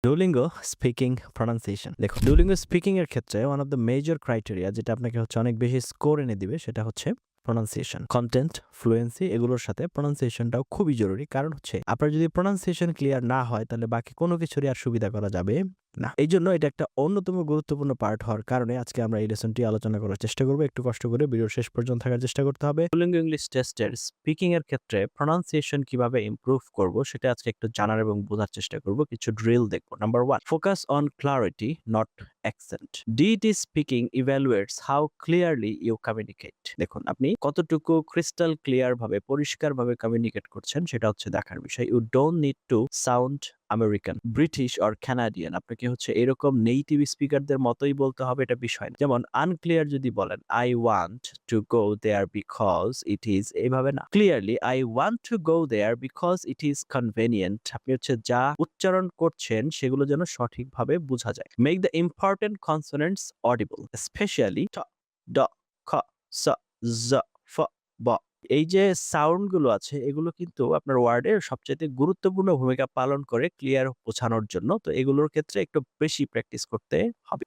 Duolingo speaking pronunciation. দেখুন, Duolingo speaking এর ক্ষেত্রে one of the major criteria যেটা আপনাকে অনেক বেশি স্কোর এনে দিবে সেটা হচ্ছে প্রনাউন্সিয়েশন। কনটেন্ট, ফ্লুয়েন্সি এগুলোর সাথে প্রনাউন্সিয়েশনটাও খুবই জরুরি। কারণ আপনার যদি প্রনাউন্সিয়েশন ক্লিয়ার না হয় তাহলে বাকি কোনো কিছুরই আর সুবিধা করা যাবে না। এইজন্য এটা একটা অন্যতম গুরুত্বপূর্ণ পার্ট হওয়ার কারণে আজকে আমরা এই লেসনটি আলোচনা করার চেষ্টা করব। একটু কষ্ট করে ভিডিওর শেষ পর্যন্ত থাকার চেষ্টা করতে হবে। ডুওলিঙ্গো ইংলিশ টেস্টের স্পিকিং এর ক্ষেত্রে প্রনাউন্সিয়েশন কিভাবে ইমপ্রুভ করব সেটা আজকে একটু জানার এবং বোঝার চেষ্টা করব। কিছু ড্রিল দেখব। Number 1, focus on clarity not accent. DT speaking evaluates how clearly you communicate. দেখুন, আপনি কতটুকু ক্রিস্টাল ক্লিয়ার ভাবে পরিষ্কারভাবে কমিউনিকেট করছেন সেটা হচ্ছে দেখার বিষয়। You don't need to sound American, British or Canadian. আপনাকে এরকম নেটিভ স্পিকারদের মতোই বলতে হবে এটা বিষয় না। যেমন আনক্লিয়ার যদি বলেন I want to go there because it is, এইভাবে না। Clearly I want to go there because it is convenient. আপনি যা উচ্চারণ করছেন সেগুলো যেন সঠিকভাবে বোঝা যায়। Make the important consonants audible, specially ট, ড, খ, স, জ, ফ, ব। এই যে সাউন্ড গুলো আছে এগুলো কিন্তু আপনার ওয়ার্ডের সবচাইতে গুরুত্বপূর্ণ ভূমিকা পালন করে ক্লিয়ার বোঝানোর জন্য। তো এগুলোর ক্ষেত্রে একটু বেশি প্র্যাকটিস করতে হবে।